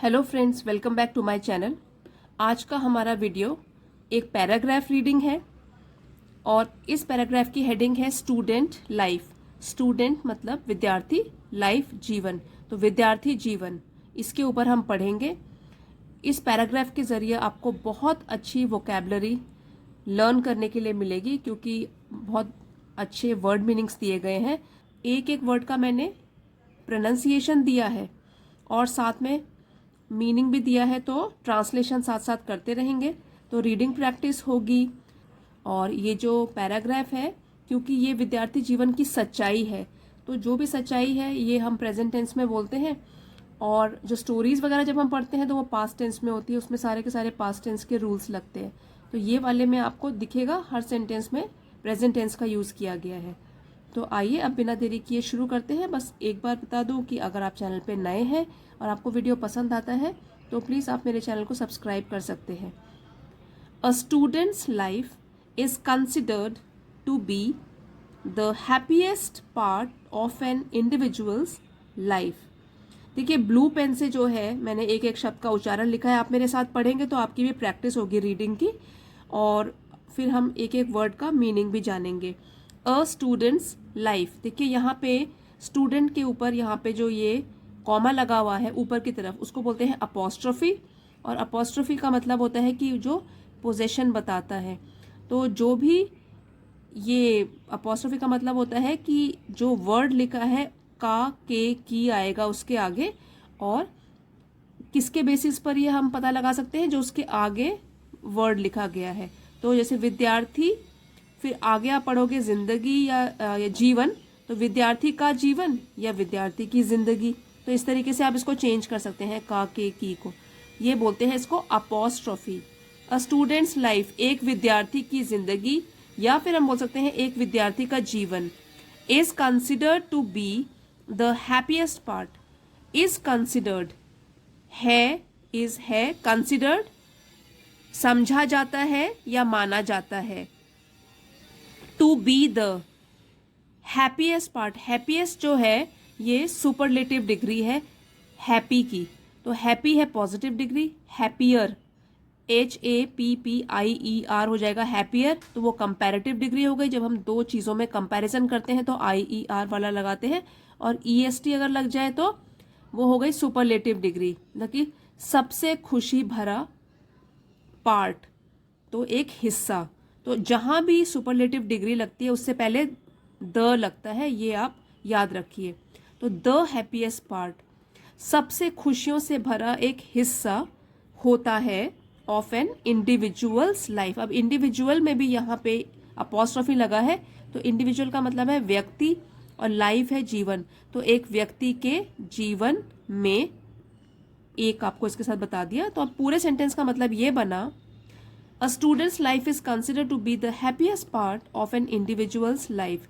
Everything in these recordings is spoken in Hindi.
Hello friends, welcome back to my channel. आज का हमारा वीडियो एक पैराग्राफ रीडिंग है और इस पैराग्राफ की हेडिंग है स्टूडेंट लाइफ। स्टूडेंट मतलब विद्यार्थी, लाइफ जीवन, तो विद्यार्थी जीवन इसके ऊपर हम पढ़ेंगे। इस पैराग्राफ के ज़रिए आपको बहुत अच्छी वोकैबलरी लर्न करने के लिए मिलेगी क्योंकि बहुत अच्छे वर्ड मीनिंग्स दिए गए हैं। एक एक वर्ड का मैंने प्रोनाउंसिएशन दिया है और साथ में मीनिंग भी दिया है, तो ट्रांसलेशन साथ साथ करते रहेंगे तो रीडिंग प्रैक्टिस होगी। और ये जो पैराग्राफ है, क्योंकि ये विद्यार्थी जीवन की सच्चाई है, तो जो भी सच्चाई है ये हम प्रेजेंट टेंस में बोलते हैं और जो स्टोरीज वगैरह जब हम पढ़ते हैं तो वो पास्ट टेंस में होती है, उसमें सारे के सारे पास्ट टेंस के रूल्स लगते हैं। तो ये वाले में आपको दिखेगा हर सेंटेंस में प्रेजेंट टेंस का यूज़ किया गया है। तो आइए अब बिना देरी किए शुरू करते हैं। बस एक बार बता दूं कि अगर आप चैनल पे नए हैं और आपको वीडियो पसंद आता है तो प्लीज़ आप मेरे चैनल को सब्सक्राइब कर सकते हैं। A student's life is considered to be the happiest part of an individual's life. देखिए, ब्लू पेन से जो है मैंने एक एक शब्द का उच्चारण लिखा है, आप मेरे साथ पढ़ेंगे तो आपकी भी प्रैक्टिस होगी रीडिंग की और फिर हम एक एक वर्ड का मीनिंग भी जानेंगे। अ स्टूडेंट्स लाइफ, देखिए यहाँ पे स्टूडेंट के ऊपर यहाँ पे जो ये कॉमा लगा हुआ है ऊपर की तरफ, उसको बोलते हैं अपॉस्ट्रोफी। और अपॉस्ट्रोफी का मतलब होता है कि जो पोजेशन बताता है। तो जो भी ये अपॉस्ट्रोफी का मतलब होता है कि जो वर्ड लिखा है का, के, की आएगा उसके आगे, और किसके बेसिस पर ये हम पता लगा सकते हैं, जो उसके आगे वर्ड लिखा गया है। तो जैसे विद्यार्थी, फिर आगे आप पढ़ोगे जिंदगी या जीवन, तो विद्यार्थी का जीवन या विद्यार्थी की जिंदगी। तो इस तरीके से आप इसको चेंज कर सकते हैं, का, के, की को। ये बोलते हैं इसको अपॉस्ट्रोफी। अ स्टूडेंट्स लाइफ, एक विद्यार्थी की जिंदगी, या फिर हम बोल सकते हैं एक विद्यार्थी का जीवन। Is considered to be the happiest part. Is considered है, इज है, कंसिडर्ड समझा जाता है या माना जाता है। To be the happiest part, happiest जो है ये सुपरलेटिव डिग्री है हैप्पी की, तो हैप्पी है पॉजिटिव डिग्री, हैप्पियर HAPPIER हो जाएगा हैप्पियर, तो वो कंपैरेटिव डिग्री हो गई। जब हम दो चीज़ों में कंपैरिजन करते हैं तो IER वाला लगाते हैं, और EST अगर लग जाए तो वो हो गई सुपरलेटिव डिग्री, मतलब कि सबसे खुशी भरा पार्ट, तो एक हिस्सा। तो जहाँ भी सुपरलेटिव डिग्री लगती है उससे पहले द लगता है, ये आप याद रखिए। तो द हैप्पीएस्ट पार्ट, सबसे खुशियों से भरा एक हिस्सा होता है ऑफ एन इंडिविजुअल्स लाइफ। अब इंडिविजुअल में भी यहाँ पे अपॉस्ट्रोफी लगा है, तो इंडिविजुअल का मतलब है व्यक्ति और लाइफ है जीवन, तो एक व्यक्ति के जीवन में, एक आपको इसके साथ बता दिया। तो अब पूरे सेंटेंस का मतलब ये बना, A student's life is considered to be the happiest part of an individual's life.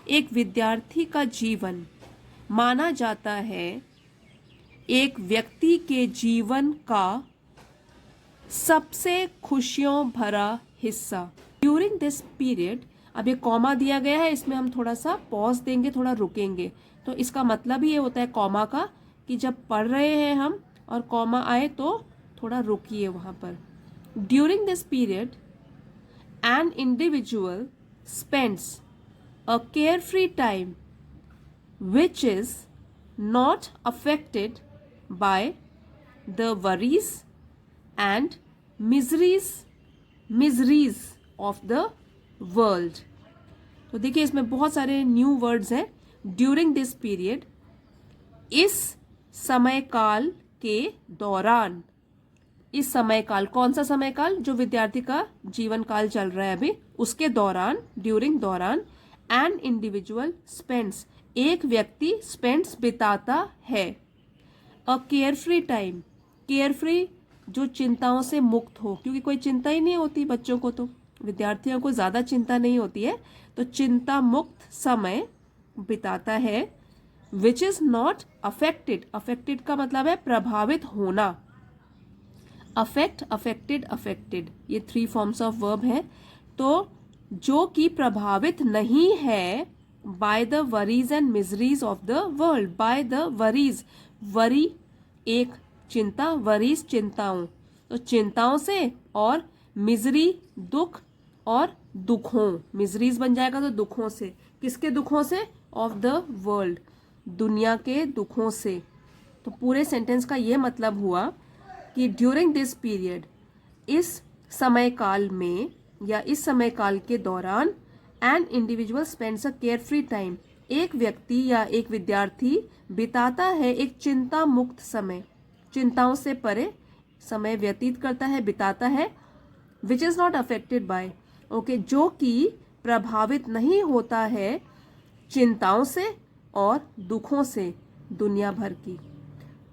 एक विद्यार्थी का जीवन माना जाता है एक व्यक्ति के जीवन का सबसे खुशियों भरा हिस्सा। During this period, अब ये कॉमा दिया गया है, इसमें हम थोड़ा सा पॉज देंगे, थोड़ा रुकेंगे। तो इसका मतलब ही ये होता है कॉमा का कि जब पढ़ रहे हैं हम और कॉमा आए तो थोड़ा रुकिए वहाँ पर। During this period, an individual spends a carefree time which is not affected by the worries and miseries of the world. तो देखिए इसमें बहुत सारे न्यू वर्ड्स हैं। ड्यूरिंग दिस पीरियड, इस समय काल के दौरान, इस समय काल, कौन सा समय काल, जो विद्यार्थी का जीवन काल चल रहा है अभी, उसके दौरान, ड्यूरिंग दौरान, एन इंडिविजुअल स्पेंड्स, एक व्यक्ति स्पेंड्स बिताता है, अ केयरफ्री टाइम, केयरफ्री जो चिंताओं से मुक्त हो, क्योंकि कोई चिंता ही नहीं होती बच्चों को, तो विद्यार्थियों को ज़्यादा चिंता नहीं होती है, तो चिंता मुक्त समय बिताता है। Which is not affected, affected का मतलब है प्रभावित होना, अफेक्ट, अफेक्टेड, अफेक्टेड, ये 3 फॉर्म्स ऑफ वर्ब है। तो जो कि प्रभावित नहीं है by the worries and miseries of the world, by the worries, worry एक चिंता, वरीज चिंताओं, तो चिंताओं से, और मिजरी दुख, और दुखों, मिजरीज बन जाएगा तो दुखों से, किसके दुखों से? ऑफ द वर्ल्ड, दुनिया के दुखों से। तो पूरे सेंटेंस का ये मतलब हुआ कि ड्यूरिंग दिस पीरियड, इस समय काल में या इस समय काल के दौरान, an individual spends a care free time, एक व्यक्ति या एक विद्यार्थी बिताता है एक चिंता मुक्त समय, चिंताओं से परे समय व्यतीत करता है, बिताता है, which is not affected by, okay, जो कि प्रभावित नहीं होता है चिंताओं से और दुखों से दुनिया भर की।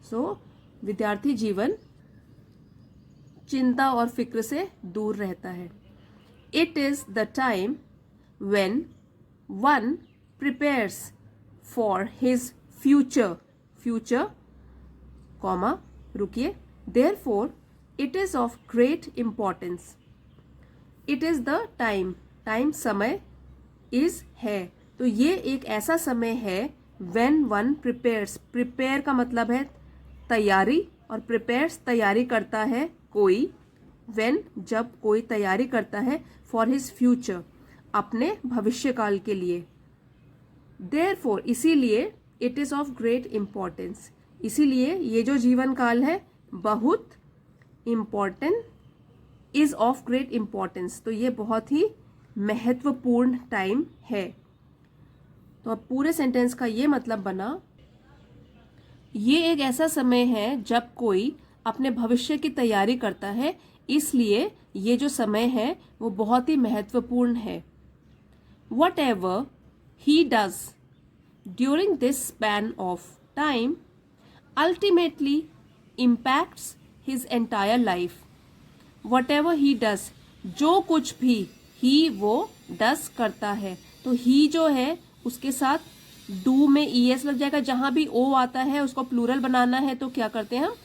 सो विद्यार्थी जीवन चिंता और फिक्र से दूर रहता है। It is the time when one prepares for his future, future comma रुकिए, therefore it is of great importance. It is the time, time समय, इज है, तो ये एक ऐसा समय है व्हेन वन प्रिपेयर्स, प्रिपेयर का मतलब है तैयारी, और प्रिपेयर्स तैयारी करता है कोई, व्हेन जब कोई तैयारी करता है, फॉर हिज फ्यूचर अपने भविष्य काल के लिए, देयरफॉर इसीलिए, it is of great importance, इसीलिए ये जो जीवन काल है बहुत important, is of great importance, तो ये बहुत ही महत्वपूर्ण टाइम है। तो अब पूरे सेंटेंस का ये मतलब बना, ये एक ऐसा समय है जब कोई अपने भविष्य की तैयारी करता है, इसलिए ये जो समय है वो बहुत ही महत्वपूर्ण है। What ever he does during this span of time ultimately impacts his entire life. Whatever he does, जो कुछ भी ही वो डस करता है, तो ही जो है उसके साथ डू में es लग जाएगा, जहां भी o आता है उसको प्लूरल बनाना है तो क्या करते हैं हम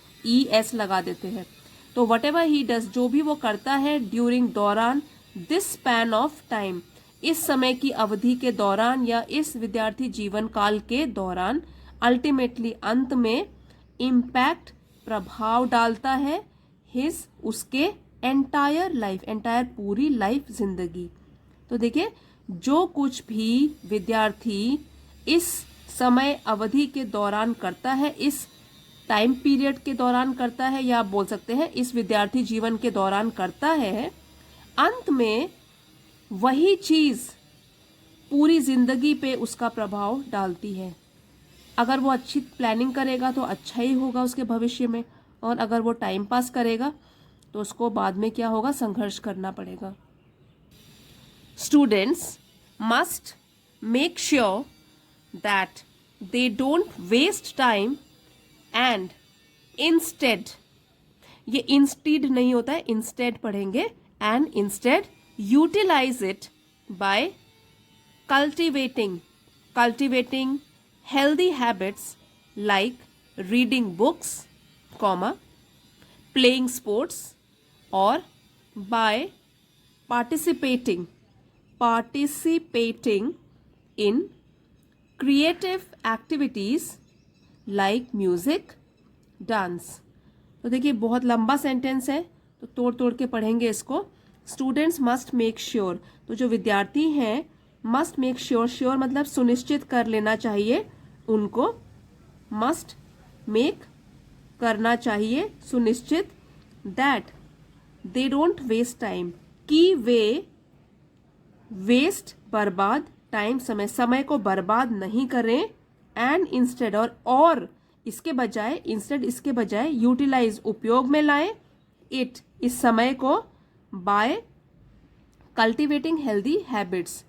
es लगा देते हैं। तो whatever he does, जो भी वो करता है, ड्यूरिंग दौरान, दिस स्पैन ऑफ टाइम, इस समय की अवधि के दौरान या इस विद्यार्थी जीवन काल के दौरान, अल्टीमेटली अंत में, इम्पैक्ट प्रभाव डालता है, हिज उसके एंटायर लाइफ, एंटायर पूरी लाइफ जिंदगी। तो देखिए, जो कुछ भी विद्यार्थी इस समय अवधि के दौरान करता है, इस टाइम पीरियड के दौरान करता है, या आप बोल सकते हैं इस विद्यार्थी जीवन के दौरान करता है, अंत में वही चीज पूरी जिंदगी पे उसका प्रभाव डालती है। अगर वो अच्छी प्लानिंग करेगा तो अच्छा ही होगा उसके भविष्य में, और अगर वो टाइम पास करेगा तो उसको बाद में क्या होगा, संघर्ष करना पड़ेगा। Students must make sure that they don't waste time and instead, ये इंस्टेड नहीं होता है, इंस्टेड पढ़ेंगे, and instead utilize it by cultivating healthy habits like reading books, playing sports, or by participating in creative activities like music, dance। तो देखिए बहुत लंबा सेंटेंस है, तो तोड़ तोड़ के पढ़ेंगे इसको। स्टूडेंट्स मस्ट मेक श्योर, तो जो विद्यार्थी हैं मस्ट मेक श्योर, श्योर मतलब सुनिश्चित कर लेना चाहिए, उनको मस्ट मेक करना चाहिए, सुनिश्चित, that they don't waste time, कि वे वेस्ट बर्बाद, टाइम समय, समय को बर्बाद नहीं करें, एंड इंस्टेड और इसके बजाय, इंस्टेड इसके बजाय, यूटिलाइज उपयोग में लाएं, इट इस समय को, बाय कल्टिवेटिंग हेल्दी हैबिट्स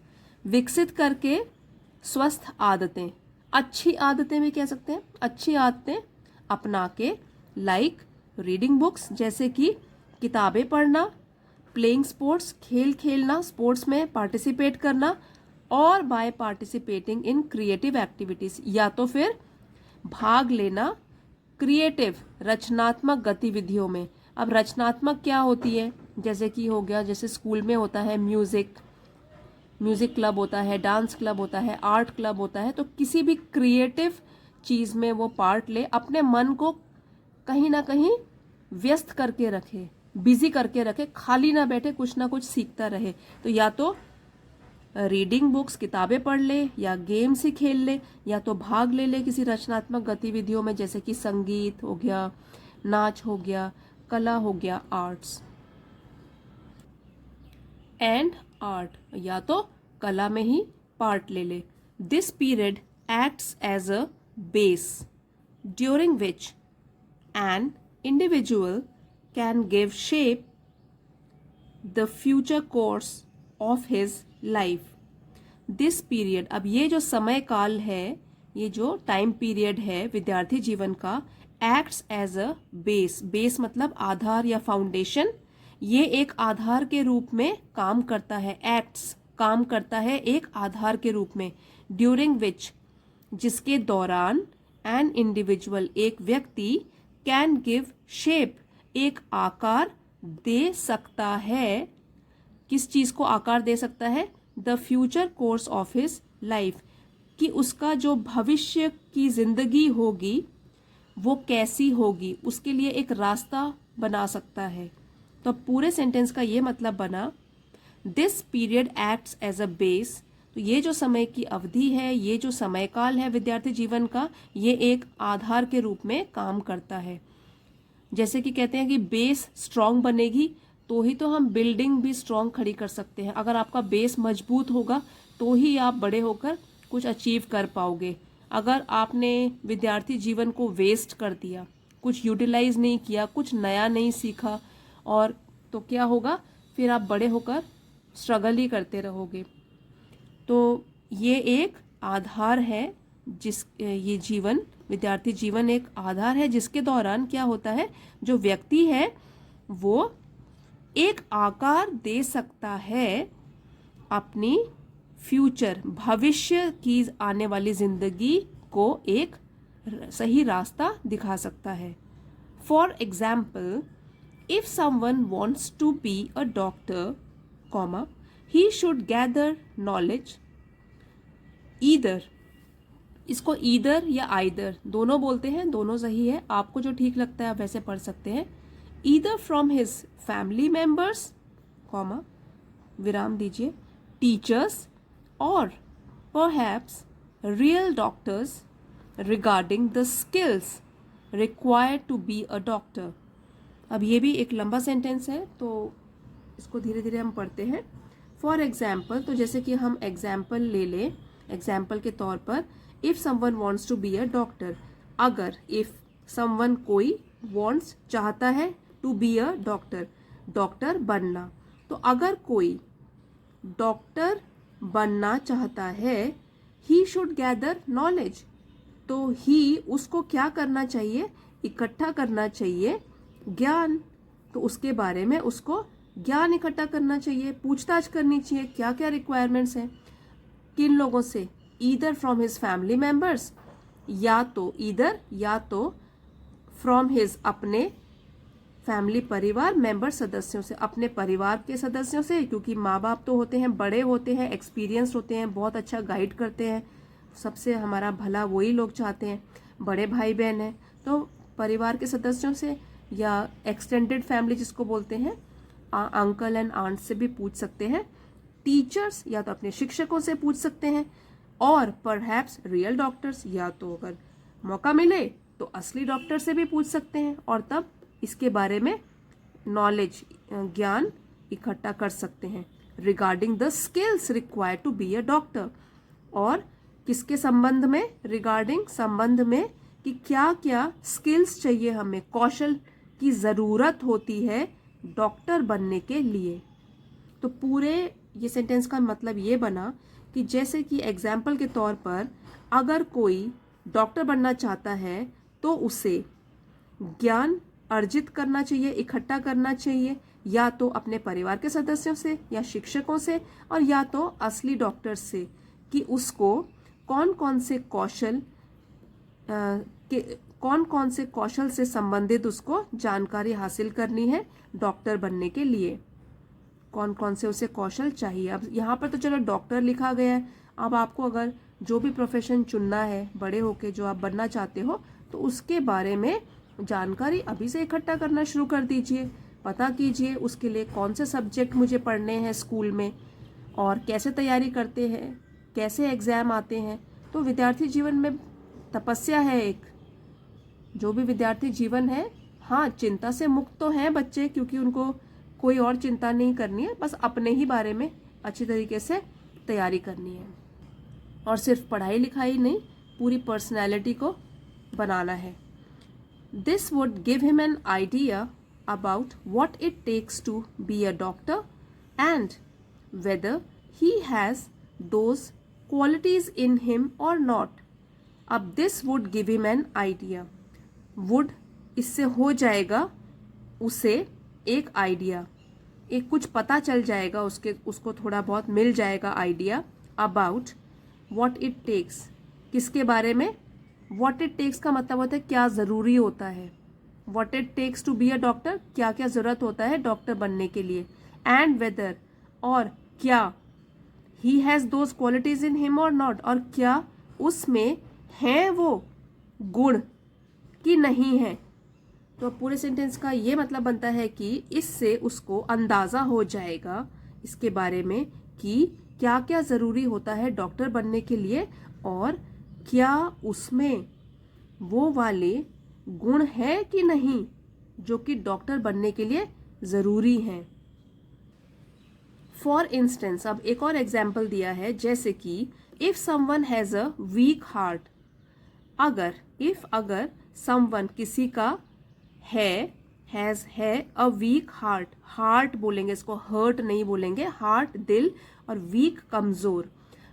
विकसित करके स्वस्थ आदतें, अच्छी आदतें भी कह सकते हैं, अच्छी आदतें अपना के, लाइक रीडिंग बुक्स जैसे कि किताबें पढ़ना, प्लेइंग स्पोर्ट्स खेल खेलना, स्पोर्ट्स में पार्टिसिपेट करना, और by participating in creative activities, या तो फिर भाग लेना क्रिएटिव रचनात्मक गतिविधियों में। अब रचनात्मक क्या होती है, जैसे कि हो गया, जैसे स्कूल में होता है म्यूजिक क्लब होता है, डांस क्लब होता है, आर्ट क्लब होता है, तो किसी भी क्रिएटिव चीज में वो पार्ट ले, अपने मन को कहीं ना कहीं व्यस्त करके रखे, बिजी करके रखे, खाली ना बैठे, कुछ ना कुछ सीखता रहे। तो या तो रीडिंग बुक्स, किताबें पढ़ ले, या गेम्स ही खेल ले, या तो भाग ले किसी रचनात्मक गतिविधियों में, जैसे कि संगीत हो गया, नाच हो गया, कला हो गया, आर्ट्स एंड आर्ट, या तो कला में ही पार्ट ले ले। This period acts as a base during which an individual can give shape the future course of his life. This period, अब ये जो समय काल है, ये जो टाइम पीरियड है विद्यार्थी जीवन का, acts as a base, base मतलब आधार या फाउंडेशन, ये एक आधार के रूप में काम करता है, एक्ट्स काम करता है एक आधार के रूप में, ड्यूरिंग विच जिसके दौरान एन इंडिविजुअल एक व्यक्ति कैन गिव शेप एक आकार दे सकता है। किस चीज को आकार दे सकता है? The future course of his life, कि उसका जो भविष्य की जिंदगी होगी वो कैसी होगी, उसके लिए एक रास्ता बना सकता है। तो पूरे सेंटेंस का ये मतलब बना, this period acts as a base, तो ये जो समय की अवधि है, ये जो समय काल है विद्यार्थी जीवन का, ये एक आधार के रूप में काम करता है। जैसे कि कहते हैं कि बेस स्ट्रांग बनेगी तो ही तो हम बिल्डिंग भी स्ट्रांग खड़ी कर सकते हैं। अगर आपका बेस मजबूत होगा तो ही आप बड़े होकर कुछ अचीव कर पाओगे। अगर आपने विद्यार्थी जीवन को वेस्ट कर दिया, कुछ यूटिलाइज नहीं किया, कुछ नया नहीं सीखा, और तो क्या होगा, फिर आप बड़े होकर स्ट्रगल ही करते रहोगे। तो ये एक आधार है, ये जीवन, विद्यार्थी जीवन एक आधार है जिसके दौरान क्या होता है, जो व्यक्ति है वो एक आकार दे सकता है अपनी फ्यूचर, भविष्य की आने वाली जिंदगी को एक सही रास्ता दिखा सकता है। For example, if someone wants to be a doctor, comma, he should gather knowledge either, इसको ईदर या आइदर दोनों बोलते हैं, दोनों सही है, आपको जो ठीक लगता है आप वैसे पढ़ सकते हैं। Either from his family members, comma, विराम दीजिए, टीचर्स और perhaps real doctors regarding the skills required to be a doctor. अब ये भी एक लंबा सेंटेंस है तो इसको धीरे धीरे हम पढ़ते हैं। फॉर एग्जाम्पल, तो जैसे कि हम एग्जाम्पल ले लें, एग्जाम्पल के तौर पर, if someone wants to be a doctor, अगर, इफ समवन कोई, वॉन्ट्स चाहता है, to be a doctor doctor बनना, तो अगर कोई डॉक्टर बनना चाहता है, ही शुड गैदर नॉलेज, तो ही उसको क्या करना चाहिए, इकट्ठा करना चाहिए ज्ञान, तो उसके बारे में उसको ज्ञान इकट्ठा करना चाहिए, पूछताछ करनी चाहिए क्या क्या रिक्वायरमेंट्स हैं, किन लोगों से, either from his family members, या तो ईदर या तो फ्रॉम हिज अपने फैमिली परिवार मेंबर सदस्यों से, अपने परिवार के सदस्यों से, क्योंकि माँ बाप तो होते हैं, बड़े होते हैं, एक्सपीरियंस होते हैं, बहुत अच्छा गाइड करते हैं, सबसे हमारा भला वही लोग चाहते हैं, बड़े भाई बहन हैं तो परिवार के सदस्यों से, या एक्सटेंडेड फैमिली जिसको बोलते हैं, अंकल एंड आंट से भी पूछ सकते हैं, टीचर्स या तो अपने शिक्षकों से पूछ सकते हैं, और परहैप्स रियल डॉक्टर्स, या तो अगर मौका मिले तो असली डॉक्टर से भी पूछ सकते हैं, और तब इसके बारे में नॉलेज, ज्ञान इकट्ठा कर सकते हैं। Regarding the skills required to be a doctor, और किसके संबंध में, रिगार्डिंग संबंध में, कि क्या क्या स्किल्स चाहिए हमें, कौशल की ज़रूरत होती है डॉक्टर बनने के लिए। तो पूरे ये सेंटेंस का मतलब ये बना कि जैसे कि एग्जाम्पल के तौर पर, अगर कोई डॉक्टर बनना चाहता है तो उसे ज्ञान अर्जित करना चाहिए, इकट्ठा करना चाहिए, या तो अपने परिवार के सदस्यों से या शिक्षकों से, और या तो असली डॉक्टर से, कि उसको कौन कौन से कौशल से संबंधित उसको जानकारी हासिल करनी है डॉक्टर बनने के लिए, कौन कौन से उसे कौशल चाहिए। अब यहाँ पर तो चलो डॉक्टर लिखा गया है, अब आपको अगर जो भी प्रोफेशन चुनना है बड़े होके जो आप बनना चाहते हो, तो उसके बारे में जानकारी अभी से इकट्ठा करना शुरू कर दीजिए, पता कीजिए उसके लिए कौन से सब्जेक्ट मुझे पढ़ने हैं स्कूल में और कैसे तैयारी करते हैं, कैसे एग्ज़ाम आते हैं। तो विद्यार्थी जीवन में तपस्या है एक, जो भी विद्यार्थी जीवन है, हाँ चिंता से मुक्त तो हैं बच्चे, क्योंकि उनको कोई और चिंता नहीं करनी है, बस अपने ही बारे में अच्छी तरीके से तैयारी करनी है और सिर्फ पढ़ाई लिखाई नहीं, पूरी पर्सनैलिटी को बनाना है। This would give him an idea about what it takes to be a doctor and whether he has those qualities in him or not. अब this would give him an idea. would इससे हो जाएगा उसे एक आइडिया, एक कुछ पता चल जाएगा उसको थोड़ा बहुत मिल जाएगा idea about what it takes, किसके बारे में। what it takes का मतलब होता है क्या ज़रूरी होता है, what it takes to be a doctor, क्या क्या ज़रूरत होता है डॉक्टर बनने के लिए, and whether, और क्या, he has those qualities in him or not, और क्या उसमें हैं वो गुण कि नहीं है। तो पूरे सेंटेंस का ये मतलब बनता है कि इससे उसको अंदाज़ा हो जाएगा इसके बारे में कि क्या क्या ज़रूरी होता है डॉक्टर बनने के लिए और क्या उसमें वो वाले गुण है कि नहीं जो कि डॉक्टर बनने के लिए ज़रूरी हैं। फॉर इंस्टेंस, अब एक और एग्जाम्पल दिया है, जैसे कि if someone has a week heart, अगर समवन किसी का है अ वीक हार्ट बोलेंगे, इसको हर्ट नहीं बोलेंगे, हार्ट दिल, और वीक कमज़ोर।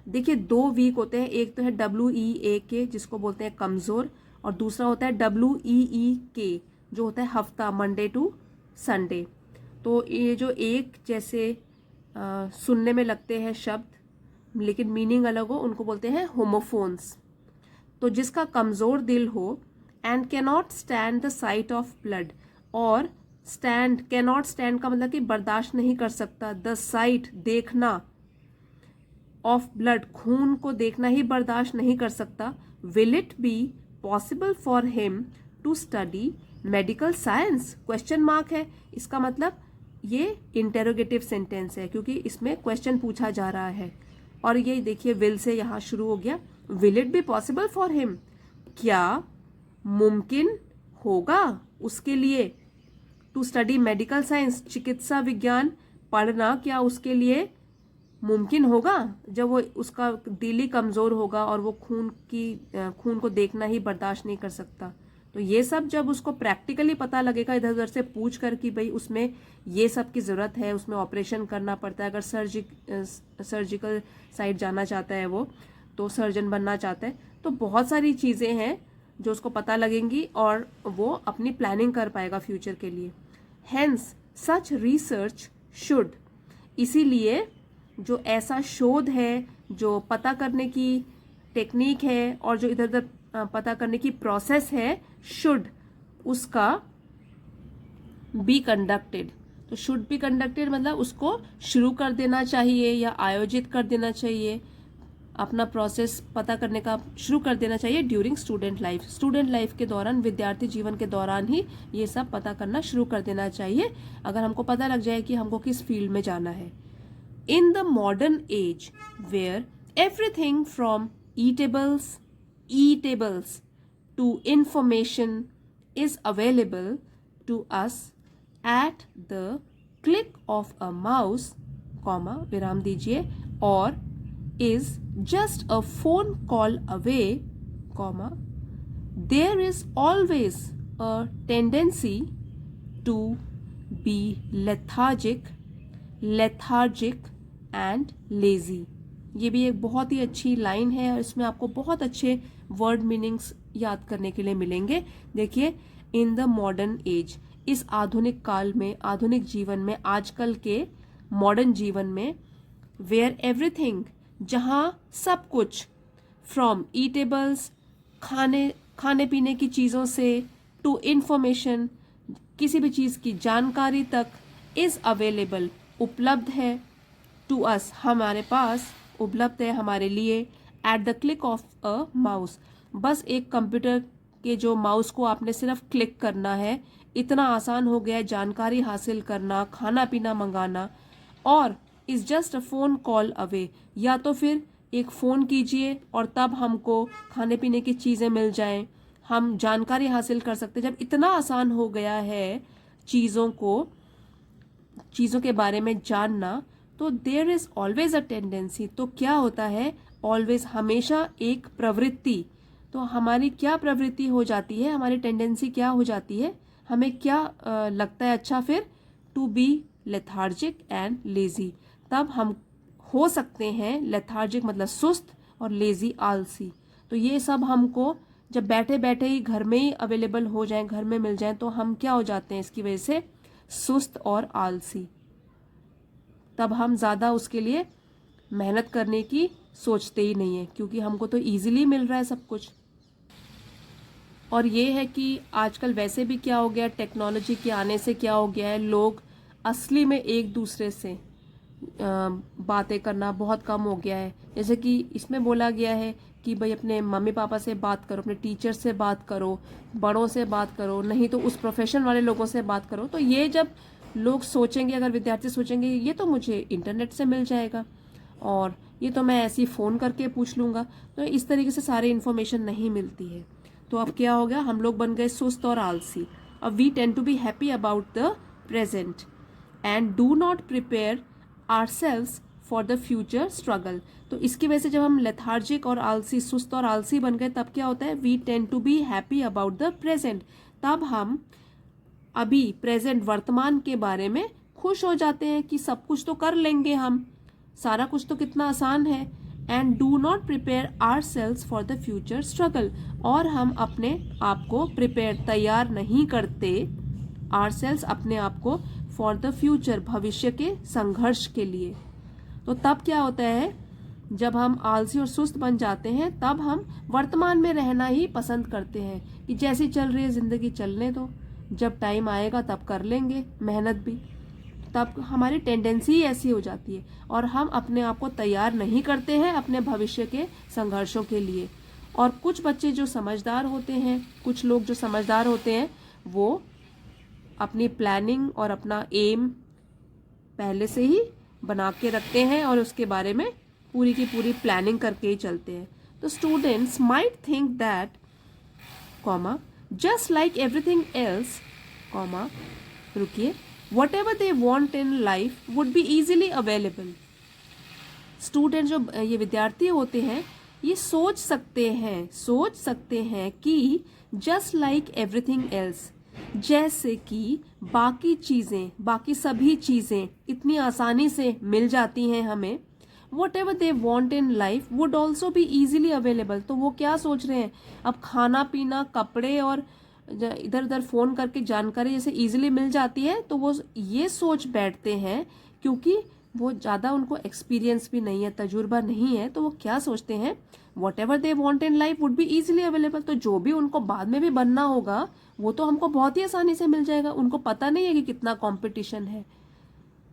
देखिए दो वीक होते हैं, एक तो है WEAK जिसको बोलते हैं कमज़ोर, और दूसरा होता है WEEK जो होता है हफ्ता, मंडे टू संडे। तो ये जो एक जैसे सुनने में लगते हैं शब्द लेकिन मीनिंग अलग हो, उनको बोलते हैं होमोफोन्स। तो जिसका कमज़ोर दिल हो, and cannot stand the sight of blood, और कैनॉट स्टैंड का मतलब कि बर्दाश्त नहीं कर सकता, द साइट देखना, ऑफ ब्लड खून को देखना ही बर्दाश्त नहीं कर सकता, will it be possible for him to study medical science, question mark है। इसका मतलब ये इंटेरोगेटिव सेंटेंस है क्योंकि इसमें क्वेश्चन पूछा जा रहा है, और ये देखिए विल से यहाँ शुरू हो गया, will it be possible for him, क्या मुमकिन होगा उसके लिए, टू स्टडी मेडिकल साइंस, चिकित्सा विज्ञान पढ़ना, क्या उसके लिए मुमकिन होगा जब वो उसका दिल ही कमज़ोर होगा और वो खून को देखना ही बर्दाश्त नहीं कर सकता। तो ये सब जब उसको प्रैक्टिकली पता लगेगा इधर उधर से पूछ कर कि भाई उसमें ये सब की ज़रूरत है, उसमें ऑपरेशन करना पड़ता है, अगर सर्जिकल साइड जाना चाहता है वो, तो सर्जन बनना चाहता है, तो बहुत सारी चीज़ें हैं जो उसको पता लगेंगी और वो अपनी प्लानिंग कर पाएगा फ्यूचर के लिए। हेंस सच रिसर्च शुड, इसीलिए जो ऐसा शोध है, जो पता करने की टेक्निक है और जो इधर उधर पता करने की प्रोसेस है, शुड उसका बी कंडक्टेड। तो शुड बी कंडक्टेड मतलब उसको शुरू कर देना चाहिए या आयोजित कर देना चाहिए, अपना प्रोसेस पता करने का शुरू कर देना चाहिए during student life, student life के दौरान, विद्यार्थी जीवन के दौरान ही ये सब पता करना शुरू कर देना चाहिए, अगर हमको पता लग जाए कि हमको किस फील्ड में जाना है। In the modern age where everything from eatables to information is available to us at the click of a mouse, comma विराम दीजिए, और is just a phone call away, comma, there is always a tendency to be lethargic and lazy. ये भी एक बहुत ही अच्छी लाइन है और इसमें आपको बहुत अच्छे वर्ड मीनिंग्स याद करने के लिए मिलेंगे। देखिए, इन द मॉडर्न एज, इस आधुनिक काल में, आधुनिक जीवन में, आजकल के मॉडर्न जीवन में, वेयर एवरीथिंग, जहाँ सब कुछ, फ्रॉम ईटेबल्स, खाने पीने की चीज़ों से, टू इंफॉर्मेशन, किसी भी चीज़ की जानकारी तक, इज़ अवेलेबल, उपलब्ध है, टू अस, हमारे पास, उपलब्ध है हमारे लिए, at the click of a mouse, बस एक कंप्यूटर कि जो माउस को आपने सिर्फ क्लिक करना है, इतना आसान हो गया है जानकारी हासिल करना, खाना पीना मंगाना, और is just a phone call away. या तो फिर एक फ़ोन कीजिए और तब हमको खाने पीने की चीज़ें मिल जाएं, हम जानकारी हासिल कर सकते हैं। जब इतना आसान हो गया है चीज़ों के बारे में जानना, तो there is always a tendency, तो क्या होता है, ऑलवेज हमेशा एक प्रवृत्ति। तो हमारी क्या प्रवृत्ति हो जाती है, हमारी टेंडेंसी क्या हो जाती है, हमें क्या लगता है, अच्छा फिर to be lethargic and lazy. तब हम हो सकते हैं लेथार्जिक मतलब सुस्त, और लेजी आलसी। तो ये सब हमको जब बैठे बैठे ही घर में ही अवेलेबल हो जाए, घर में मिल जाए, तो हम क्या हो जाते हैं इसकी वजह से, सुस्त और आलसी। तब हम ज़्यादा उसके लिए मेहनत करने की सोचते ही नहीं है, क्योंकि हमको तो इजीली मिल रहा है सब कुछ। और ये है कि आजकल वैसे भी क्या हो गया, टेक्नोलॉजी के आने से क्या हो गया है, लोग असली में एक दूसरे से बातें करना बहुत कम हो गया है। जैसे कि इसमें बोला गया है कि भाई अपने मम्मी पापा से बात करो, अपने टीचर से बात करो, बड़ों से बात करो, नहीं तो उस प्रोफेशन वाले लोगों से बात करो। तो ये जब लोग सोचेंगे, अगर विद्यार्थी सोचेंगे ये तो मुझे इंटरनेट से मिल जाएगा, और ये तो मैं ऐसे ही फ़ोन करके पूछ लूँगा, तो इस तरीके से सारी इन्फॉर्मेशन नहीं मिलती है। तो अब क्या हो गया, हम लोग बन गए सुस्त और आलसी। अब we tend to be happy about the present and do not prepare ourselves for the future struggle. तो इसकी वजह से जब हम लेथार्जिक और आलसी, सुस्त और आलसी बन गए, तब क्या होता है, we tend to be happy about the present. तब हम अभी प्रेजेंट वर्तमान के बारे में खुश हो जाते हैं कि सब कुछ तो कर लेंगे हम, सारा कुछ तो कितना आसान है। And do not prepare ourselves for the future struggle, और हम अपने आप को प्रिपेयर, तैयार नहीं करते, ourselves अपने आप को, फॉर द फ्यूचर भविष्य के संघर्ष के लिए। तो तब क्या होता है, जब हम आलसी और सुस्त बन जाते हैं, तब हम वर्तमान में रहना ही पसंद करते हैं कि जैसी चल रही है जिंदगी चलने दो, जब टाइम आएगा तब कर लेंगे मेहनत भी। तब हमारी टेंडेंसी ही ऐसी हो जाती है, और हम अपने आप को तैयार नहीं करते हैं अपने भविष्य के संघर्षों के लिए। और कुछ बच्चे जो समझदार होते हैं, कुछ लोग जो समझदार होते हैं, वो अपनी प्लानिंग और अपना एम पहले से ही बना के रखते हैं, और उसके बारे में पूरी की पूरी प्लानिंग करके ही चलते हैं। तो students might think that comma just like everything else comma रुकिए whatever they want in life would be easily available। Student जो ये विद्यार्थी होते हैं, ये सोच सकते हैं कि जस्ट लाइक एवरीथिंग एल्स, जैसे कि बाकी चीज़ें, बाकी सभी चीज़ें इतनी आसानी से मिल जाती हैं हमें, whatever they want in life would also be easily available। तो वो क्या सोच रहे हैं, अब खाना पीना, कपड़े और इधर उधर फ़ोन करके जानकारी जैसे इजीली मिल जाती है, तो वो ये सोच बैठते हैं, क्योंकि वो ज़्यादा उनको एक्सपीरियंस भी नहीं है, तजुर्बा नहीं है, तो वो क्या सोचते हैं, what ever they want in life would be easily available. तो जो भी उनको बाद में भी बनना होगा, वो तो हमको बहुत ही आसानी से मिल जाएगा। उनको पता नहीं है कि कितना कॉम्पिटिशन है,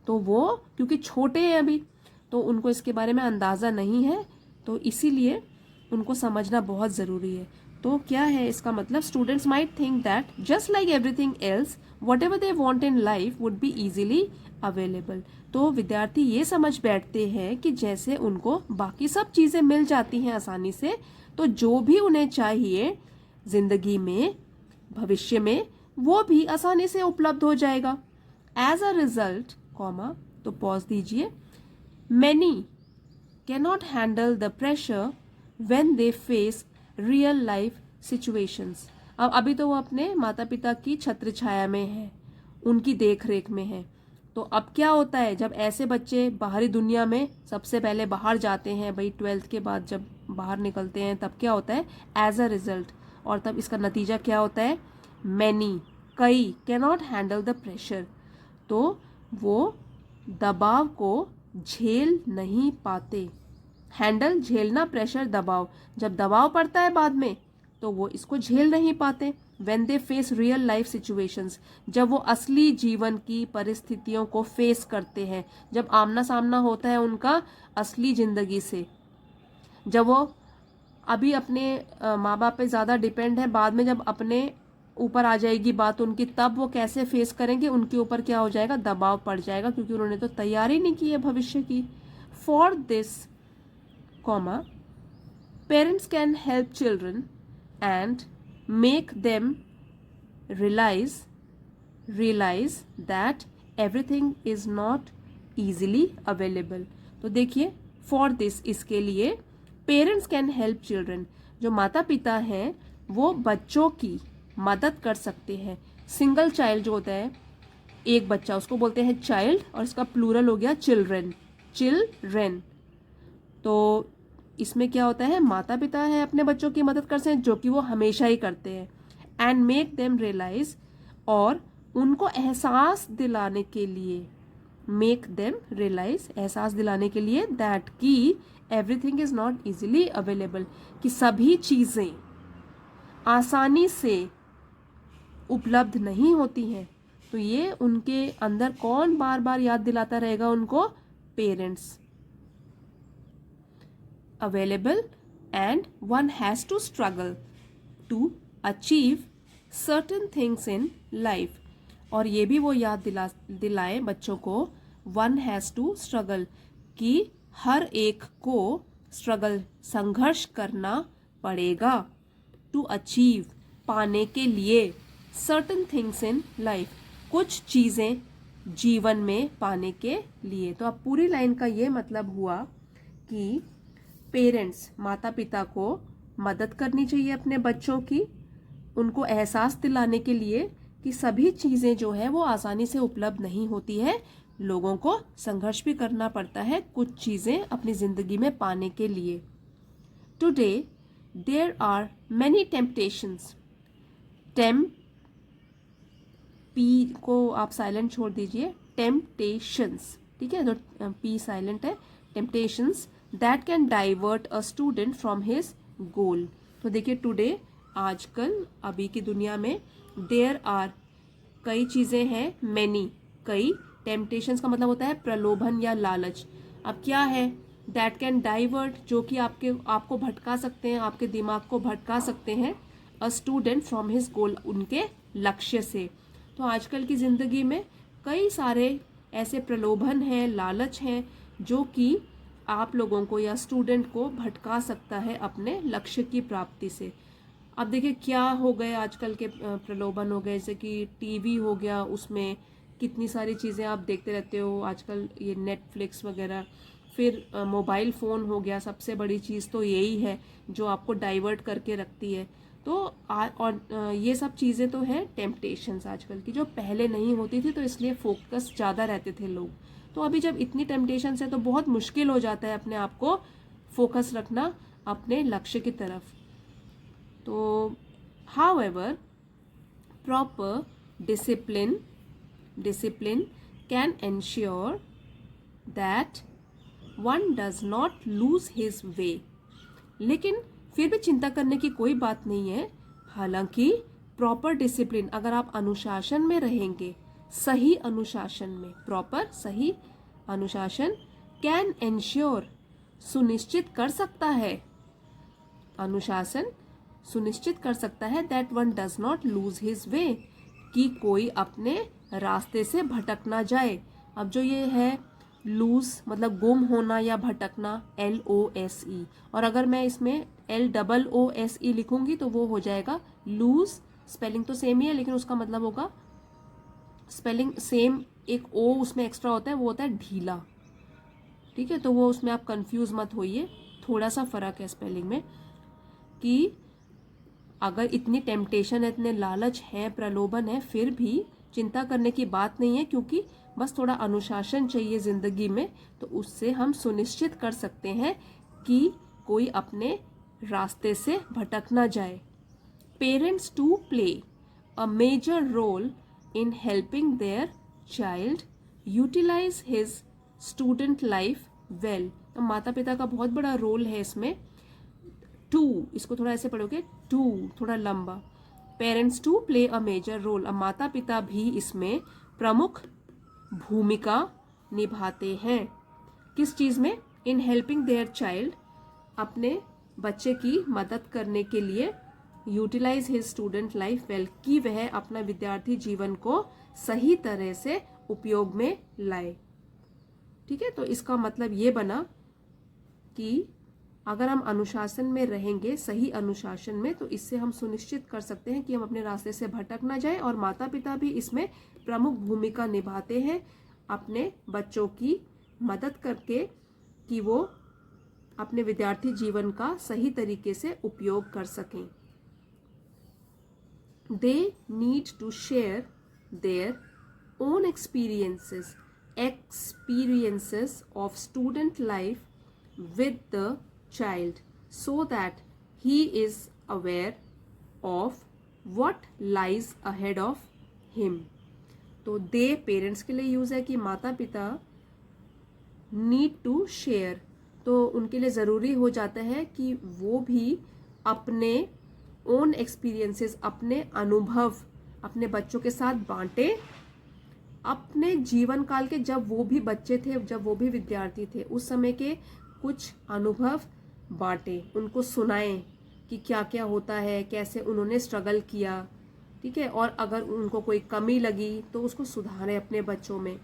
तो वो क्योंकि छोटे हैं अभी, तो उनको इसके बारे में अंदाज़ा नहीं है, तो इसीलिए उनको समझना बहुत ज़रूरी है। तो क्या है इसका मतलब, students might think that just like everything else what ever they want in life would be easily available. तो विद्यार्थी ये समझ बैठते हैं कि जैसे उनको बाकी सब चीज़ें मिल जाती हैं आसानी से, तो जो भी उन्हें चाहिए जिंदगी में, भविष्य में, वो भी आसानी से उपलब्ध हो जाएगा। एज अ रिजल्ट कॉमा, तो पॉज दीजिए, many cannot handle the pressure when they face real life situations. अब अभी तो वो अपने माता पिता की छत्र छाया में है, उनकी देख रेख में है। तो अब क्या होता है, जब ऐसे बच्चे बाहरी दुनिया में सबसे पहले बाहर जाते हैं, भाई 12th के बाद जब बाहर निकलते हैं, तब क्या होता है, एज अ रिजल्ट, और तब इसका नतीजा क्या होता है, मैनी, कई, कैनॉट हैंडल द प्रेशर, तो वो दबाव को झेल नहीं पाते। हैंडल, झेलना, प्रेशर, दबाव, जब दबाव पड़ता है बाद में, तो वो इसको झेल नहीं पाते। When they face real life situations, जब वो असली जीवन की परिस्थितियों को फेस करते हैं, जब आमना सामना होता है उनका असली जिंदगी से, जब वो अभी अपने माँ बाप पे ज़्यादा डिपेंड है, बाद में जब अपने ऊपर आ जाएगी बात उनकी, तब वो कैसे फेस करेंगे, उनके ऊपर क्या हो जाएगा, दबाव पड़ जाएगा, क्योंकि उन्होंने तो तैयारी नहीं की है भविष्य की। For this comma parents can help children and make them realize that everything is not easily available। तो देखिए, फॉर दिस, इसके लिए, पेरेंट्स कैन हेल्प चिल्ड्रन, जो माता पिता हैं वो बच्चों की मदद कर सकते हैं। सिंगल चाइल्ड जो होता है, एक बच्चा, उसको बोलते हैं चाइल्ड, और इसका प्लूरल हो गया चिल्ड्रन, चिल्ड्रन। तो इसमें क्या होता है, माता पिता है अपने बच्चों की मदद कर सकते हैं, जो कि वो हमेशा ही करते हैं। एंड मेक देम रियलाइज, और उनको एहसास दिलाने के लिए, मेक देम रियलाइज, एहसास दिलाने के लिए, दैट कि everything is not easily available, कि सभी चीज़ें आसानी से उपलब्ध नहीं होती हैं। तो ये उनके अंदर कौन बार बार याद दिलाता रहेगा उनको, parents. Available and one has to struggle to achieve certain things in life. और ये भी वो याद दिलाएं बच्चों को, वन हैज़ टू स्ट्रगल, कि हर एक को स्ट्रगल, संघर्ष करना पड़ेगा, टू अचीव, पाने के लिए, सर्टेन थिंग्स इन लाइफ, कुछ चीज़ें जीवन में पाने के लिए। तो अब पूरी लाइन का ये मतलब हुआ कि पेरेंट्स, माता पिता को मदद करनी चाहिए अपने बच्चों की, उनको एहसास दिलाने के लिए कि सभी चीज़ें जो है वो आसानी से उपलब्ध नहीं होती है, लोगों को संघर्ष भी करना पड़ता है कुछ चीज़ें अपनी ज़िंदगी में पाने के लिए। Today there are many temptations, P को आप साइलेंट छोड़ दीजिए, टेम्पटेशंस, ठीक है, तो पी साइलेंट है, temptations that can divert a student from his goal. तो देखिए, टुडे, आजकल, अभी की दुनिया में, देयर आर, कई चीज़ें हैं, मैनी, कई, टेम्पटेशंस का मतलब होता है प्रलोभन या लालच। अब क्या है, दैट कैन डाइवर्ट, जो कि आपको भटका सकते हैं, आपके दिमाग को भटका सकते हैं, अ स्टूडेंट फ्रॉम हिज गोल, उनके लक्ष्य से। तो आजकल की ज़िंदगी में कई सारे ऐसे प्रलोभन हैं, लालच हैं, जो कि आप लोगों को या स्टूडेंट को भटका सकता है अपने लक्ष्य की प्राप्ति से। अब देखिए क्या हो गए आजकल के प्रलोभन हो गए, जैसे कि टीवी हो गया, उसमें कितनी सारी चीज़ें आप देखते रहते हो आजकल, ये नेटफ्लिक्स वगैरह, फिर मोबाइल फ़ोन हो गया, सबसे बड़ी चीज़ तो यही है जो आपको डाइवर्ट करके रखती है। तो और ये सब चीज़ें तो हैं टेम्पटेशंस आजकल की, जो पहले नहीं होती थी, तो इसलिए फोकस ज़्यादा रहते थे लोग। तो अभी जब इतनी टेम्पटेशंस है तो बहुत मुश्किल हो जाता है अपने आप को फोकस रखना अपने लक्ष्य की तरफ। तो however, proper discipline can ensure that one does not lose his way। लेकिन फिर भी चिंता करने की कोई बात नहीं है। हालांकि प्रॉपर डिसिप्लिन, अगर आप अनुशासन में रहेंगे, सही अनुशासन में, प्रॉपर सही अनुशासन, कैन एंश्योर, सुनिश्चित कर सकता है, अनुशासन सुनिश्चित कर सकता है, that one does not lose his way, कि कोई अपने रास्ते से भटक ना जाए। अब जो ये है लूज मतलब गुम होना या भटकना, LOSE, और अगर मैं इसमें LOOSE लिखूंगी तो वो हो जाएगा लूज, स्पेलिंग तो सेम ही है लेकिन उसका मतलब होगा, स्पेलिंग सेम, एक O उसमें एक्स्ट्रा होता है, वो होता है ढीला, ठीक है। तो वो उसमें आप कंफ्यूज मत होइए, थोड़ा सा फर्क है स्पेलिंग में। कि अगर इतनी टेम्पटेशन है, इतने लालच है, प्रलोभन है, फिर भी चिंता करने की बात नहीं है, क्योंकि बस थोड़ा अनुशासन चाहिए ज़िंदगी में, तो उससे हम सुनिश्चित कर सकते हैं कि कोई अपने रास्ते से भटक ना जाए। Parents to play a major role in helping their child utilize his student life well. तो माता पिता का बहुत बड़ा रोल है इसमें। टू, इसको थोड़ा ऐसे पढ़ोगे, टू थोड़ा लंबा, parents to play a major role, अब माता पिता भी इसमें प्रमुख भूमिका निभाते हैं। किस चीज़ में, इन हेल्पिंग देयर चाइल्ड, अपने बच्चे की मदद करने के लिए utilize his student life well, कि वह अपना विद्यार्थी जीवन को सही तरह से उपयोग में लाए। ठीक है, तो इसका मतलब ये बना कि अगर हम अनुशासन में रहेंगे, सही अनुशासन में, तो इससे हम सुनिश्चित कर सकते हैं कि हम अपने रास्ते से भटक ना जाए। और माता पिता भी इसमें प्रमुख भूमिका निभाते हैं अपने बच्चों की मदद करके कि वो अपने विद्यार्थी जीवन का सही तरीके से उपयोग कर सकें। They need to share their own experiences of student life with the child so that he is aware of what lies ahead of him. तो दे पेरेंट्स के लिए यूज है कि माता पिता नीड टू शेयर, तो उनके लिए ज़रूरी हो जाता है कि वो भी अपने ओन एक्सपीरियंसेस, अपने अनुभव अपने बच्चों के साथ बांटे। अपने जीवन काल के जब वो भी बच्चे थे, जब वो भी विद्यार्थी थे, उस समय के कुछ अनुभव बांटे, उनको सुनाएं कि क्या क्या होता है, कैसे उन्होंने स्ट्रगल किया। ठीक है, और अगर उनको कोई कमी लगी तो उसको सुधारें अपने बच्चों में,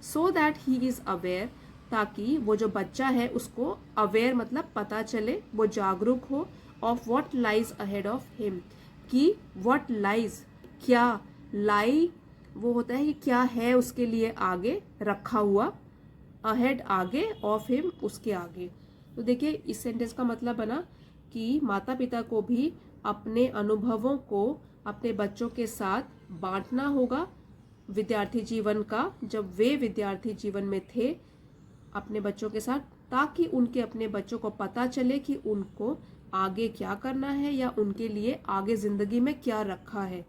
so that he is aware, ताकि वो जो बच्चा है उसको अवेयर मतलब पता चले, वो जागरूक हो, of what lies ahead of him, कि व्हाट लाइज, क्या, लाई वो होता है कि क्या है उसके लिए आगे रखा हुआ, अहेड आगे, ऑफ हिम उसके आगे। तो देखिए इस सेंटेंस का मतलब बना कि माता पिता को भी अपने अनुभवों को अपने बच्चों के साथ बांटना होगा विद्यार्थी जीवन का, जब वे विद्यार्थी जीवन में थे अपने बच्चों के साथ, ताकि उनके अपने बच्चों को पता चले कि उनको आगे क्या करना है या उनके लिए आगे जिंदगी में क्या रखा है।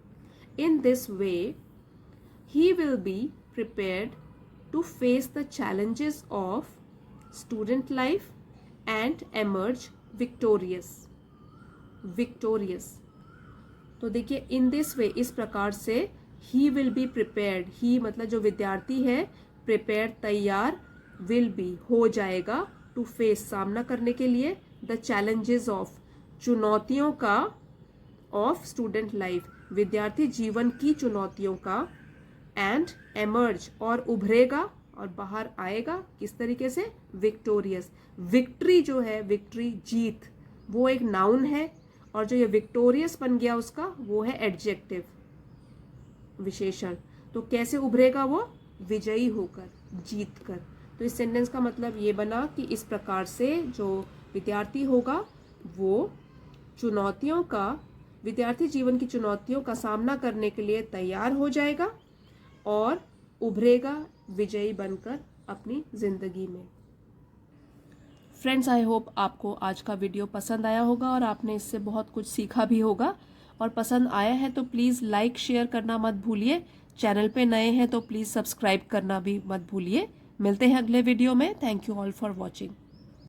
In this way he will be prepared to face the challenges of student life and emerge victorious. तो देखिए इन दिस वे, इस प्रकार से, he will be prepared, he मतलब जो विद्यार्थी है, प्रिपेयर्ड तैयार, विल बी हो जाएगा, टू फेस सामना करने के लिए, द चैलेंजेस ऑफ चुनौतियों का, ऑफ स्टूडेंट लाइफ विद्यार्थी जीवन की चुनौतियों का, एंड एमर्ज और उभरेगा और बाहर आएगा, किस तरीके से, विक्टोरियस। विक्ट्री जो है, विक्ट्री जीत, वो एक नाउन है, और जो ये विक्टोरियस बन गया उसका वो है एडजेक्टिव, विशेषण। तो कैसे उभरेगा वो, विजयी होकर, जीत कर। तो इस सेंटेंस का मतलब ये बना कि इस प्रकार से जो विद्यार्थी होगा वो चुनौतियों का, विद्यार्थी जीवन की चुनौतियों का सामना करने के लिए तैयार हो जाएगा और उभरेगा विजयी बनकर अपनी जिंदगी में। फ्रेंड्स, आई होप आपको आज का वीडियो पसंद आया होगा और आपने इससे बहुत कुछ सीखा भी होगा। और पसंद आया है तो प्लीज़ लाइक शेयर करना मत भूलिए। चैनल पे नए हैं तो प्लीज़ सब्सक्राइब करना भी मत भूलिए। मिलते हैं अगले वीडियो में। Thank you all for watching.